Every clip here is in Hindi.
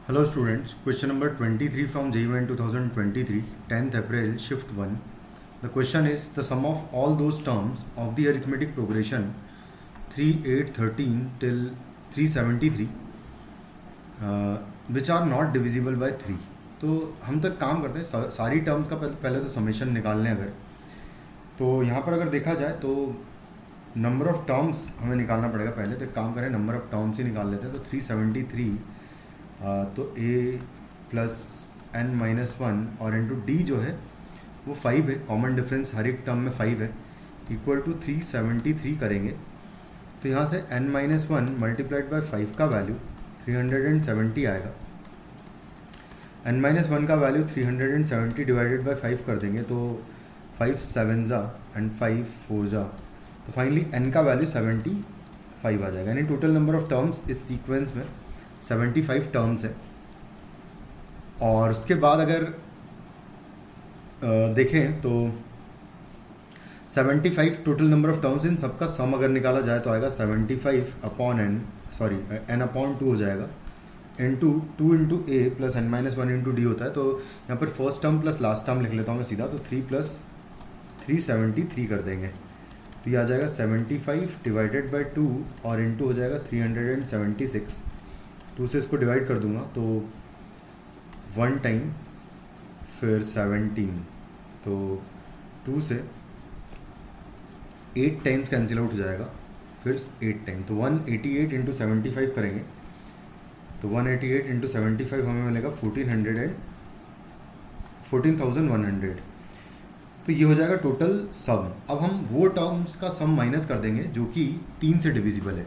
Hello students, question number 23 from JEE 2023, 10th April, shift 1. The question is the sum of all those terms of the arithmetic progression 3, 8, 13 till 373 which are not divisible by 3. तो हम तो एक काम करते हैं, सारी टर्म्स का पहले तो समेशन निकाल लें अगर, तो यहाँ पर अगर देखा जाए तो नंबर ऑफ टर्म्स हमें निकालना पड़ेगा पहले, तो एक काम करें नंबर ऑफ टर्म्स ही निकाल लेते हैं। तो 373 तो a plus n minus one और इंटू डी जो है वो 5 है, कॉमन डिफरेंस हर एक टर्म में 5 है, इक्वल टू 373 करेंगे। तो यहाँ से n minus one multiplied by 5 का वैल्यू 370 आएगा। n माइनस वन का वैल्यू 370 डिवाइडेड बाई 5 कर देंगे तो 5 7 जा एंड 5 4 जा, तो फाइनली n का वैल्यू 75 आ जाएगा। यानी टोटल नंबर ऑफ टर्म्स इस सीक्वेंस में 75 टर्म्स है। और उसके बाद अगर देखें तो 75 टोटल नंबर ऑफ टर्म्स, इन सबका सम अगर निकाला जाए तो आएगा 75 अपॉन n अपॉन 2 हो जाएगा, into 2 into a plus n minus one into d होता है। तो यहाँ पर first term plus last term लिख लेता हूँ मैं सीधा, तो 3 प्लस 373 कर देंगे, तो ये आ जाएगा 75 डिवाइडेड बाई 2 और इंटू हो जाएगा 376। 2 से इसको डिवाइड कर दूंगा तो 1 टाइम फिर 17, तो 2 से 8 टाइम्स कैंसिल आउट हो जाएगा, फिर 8 टाइम, तो 188 इंटू 75 करेंगे तो 188 इंटू 75 हमें मिलेगा 14,100। तो ये हो जाएगा टोटल सम। अब हम वो टर्म्स का सम माइनस कर देंगे जो कि 3 से डिविजिबल है।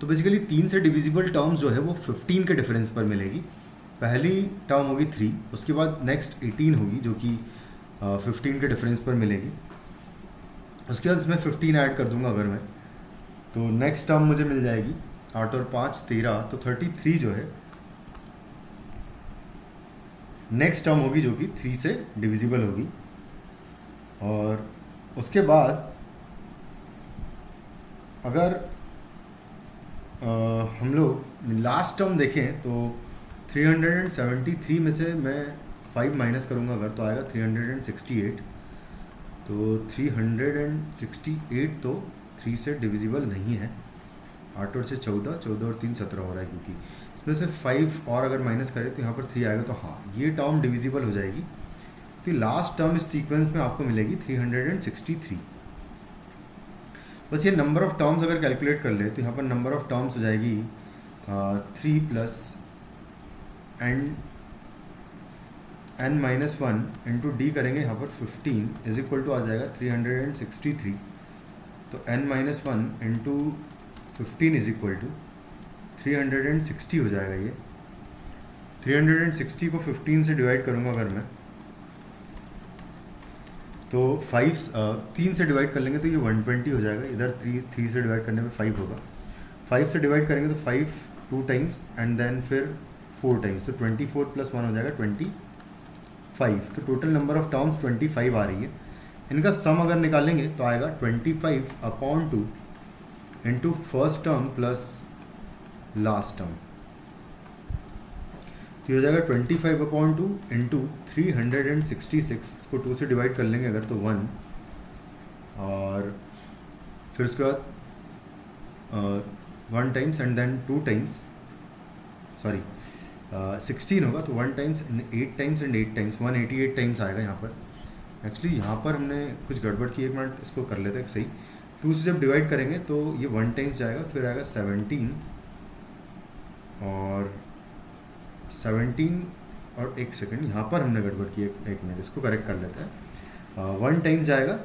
तो बेसिकली 3 से डिविजिबल टर्म्स जो है वो 15 के डिफरेंस पर मिलेगी। पहली टर्म होगी 3, उसके बाद नेक्स्ट 18 होगी जो कि 15 के डिफरेंस पर मिलेगी। उसके बाद इसमें 15 ऐड कर दूंगा अगर मैं, तो नेक्स्ट टर्म मुझे मिल जाएगी 8 और 5 13, तो 33 जो है नेक्स्ट टर्म होगी जो कि 3 से डिविजिबल होगी। और उसके बाद अगर हम लोग लास्ट टर्म देखें तो 373 में से मैं 5 माइनस करूंगा अगर, तो आएगा 368। तो 368 तो 3 से डिविजिबल नहीं है। 8 और से 14, 14 और 3 17 हो रहा है, क्योंकि इसमें से 5 और अगर माइनस करें तो यहाँ पर 3 आएगा, तो हाँ ये टर्म डिविजिबल हो जाएगी। तो लास्ट टर्म इस सीक्वेंस में आपको मिलेगी 363। बस ये नंबर ऑफ टर्म्स अगर कैलकुलेट कर ले तो यहाँ पर नंबर ऑफ टर्म्स हो जाएगी 3 plus n minus one into D करेंगे यहाँ पर 15 इज इक्वल टू आ जाएगा 363। तो n minus one into 15 is equal to 360 हो जाएगा। ये 360 को 15 से डिवाइड करूँगा अगर मैं, तो 3 से डिवाइड कर लेंगे तो ये 120 हो जाएगा। इधर 3 से डिवाइड करने में 5 होगा, 5 से डिवाइड करेंगे तो 5 2 टाइम्स एंड देन फिर 4 टाइम्स, तो 24 प्लस 1 हो जाएगा 25। तो टोटल नंबर ऑफ टर्म्स 25 आ रही है। इनका सम अगर निकालेंगे तो आएगा 25 upon 2 into first term plus last term, तो हो जाएगा 25 अपॉन 2 इंटू 366। इसको 2 से डिवाइड कर लेंगे अगर तो 1, और फिर उसके बाद 1 times and then 2 times, sorry 16 होगा, तो 1 times 8 times and 8 times 188 times आएगा यहाँ पर। एक्चुअली यहाँ पर हमने कुछ गड़बड़ की, एक मिनट इसको कर लेते हैं सही। 2 से जब डिवाइड करेंगे तो ये 1 टाइम्स जाएगा, फिर आएगा 17 और 17 और 1 सेकेंड यहाँ पर हमने गड़बड़ की, एक मिनट इसको करेक्ट कर लेते हैं। 1 टाइम्स जाएगा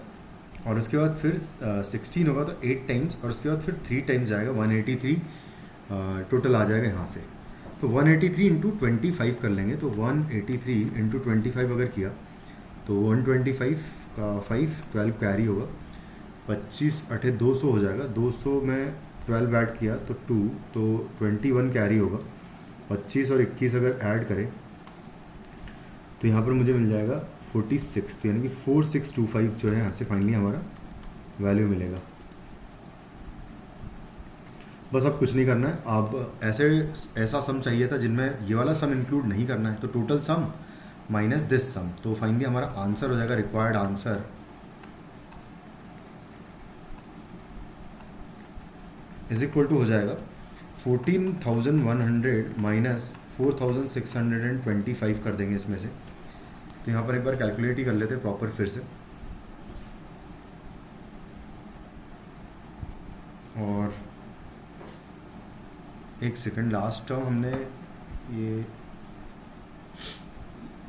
और उसके बाद फिर 16 होगा तो 8 टाइम्स, और उसके बाद फिर 3 टाइम्स जाएगा, 183 टोटल आ जाएगा यहाँ से। तो 183 इंटू 25 कर लेंगे, तो 183 इंटू 25 अगर किया तो 125 का 5 12 कैरी होगा, 25 8 200 हो जाएगा, 200 में 12 ऐड किया तो 2, तो 21 कैरी होगा। 25 और 21 अगर ऐड करें तो यहाँ पर मुझे मिल जाएगा 46, तो यानी कि 4625 जो है यहाँ से फाइनली हमारा वैल्यू मिलेगा। बस अब कुछ नहीं करना है। अब ऐसा सम चाहिए था जिनमें ये वाला सम इंक्लूड नहीं करना है, तो total sum minus this sum, तो फाइनली हमारा आंसर हो जाएगा, required answer is equal to हो जाएगा 14,100 माइनस 4,625 कर देंगे इसमें से। तो यहाँ पर एक बार कैलकुलेट ही कर लेते हैं प्रॉपर फिर से। और एक सेकंड, लास्ट टर्म हमने ये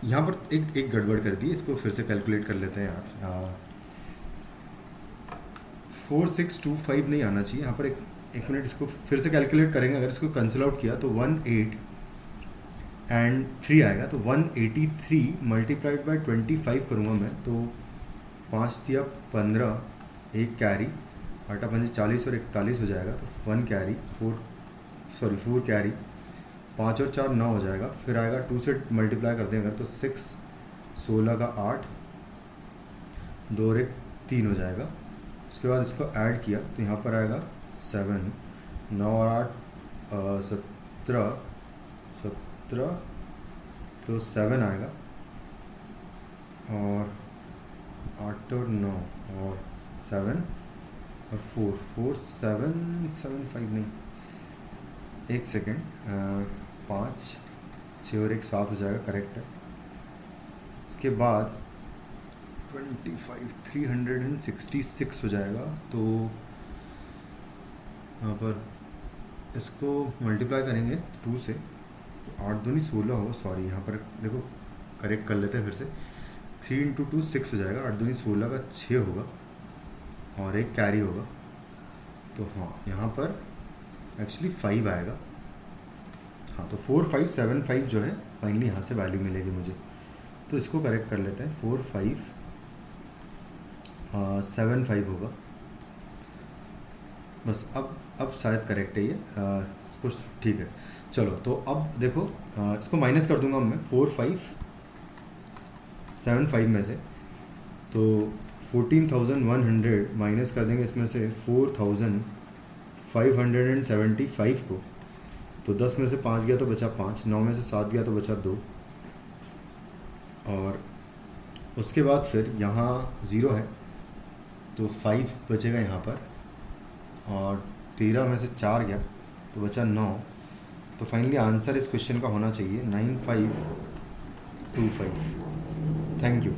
यहाँ पर एक गड़बड़ कर दी, इसको फिर से कैलकुलेट कर लेते हैं यार। 4625 नहीं आना चाहिए यहाँ पर। एक मिनट, इसको फिर से कैलकुलेट करेंगे। अगर इसको कैंसिल आउट किया तो 18 एंड 3 आएगा, तो 183 मल्टीप्लाइड बाय 25 करूँगा मैं, तो 5 दिया 15, एक कैरी, 8 5 40 और 41 हो जाएगा, तो 1 कैरी 4 कैरी, 5 और 4 9 हो जाएगा। फिर आएगा 2 से मल्टीप्लाई कर दें अगर, तो 6 16 का 8, 2 और 1 3 हो जाएगा। उसके बाद इसको ऐड किया तो यहाँ पर आएगा 7, 9 और 8 17, तो 7 आएगा, और 8 और 9 और 7 और 4 7 7 5 नहीं, एक सेकेंड, 5 6 और 1 7 हो जाएगा, करेक्ट है। इसके बाद 25 366 हो जाएगा। तो यहाँ पर इसको मल्टीप्लाई करेंगे 2 से, तो 8 दूनी 16 होगा, सॉरी यहाँ पर देखो करेक्ट कर लेते हैं फिर से। 3 इंटू 2 6 हो जाएगा, 8 दूनी 16 का 6 होगा, और एक कैरी होगा, तो हाँ यहाँ पर एक्चुअली 5 आएगा। हाँ, तो 4575 जो है फाइनली यहाँ से वैल्यू मिलेगी मुझे। तो इसको करेक्ट कर लेते हैं, 4575 होगा बस। अब शायद करेक्ट है ये, इसको ठीक है। चलो, तो अब देखो, इसको माइनस कर दूंगा मैं 4575 में से, तो 14,100 माइनस कर देंगे इसमें से 4,575 को, तो 10 में से 5 गया तो बचा 5, 9 में से 7 गया तो बचा 2, और उसके बाद फिर यहाँ 0 है तो 5 बचेगा यहाँ पर, और 13 में से 4 गया तो बचा 9। तो फाइनली आंसर इस क्वेश्चन का होना चाहिए 9525। Thank you.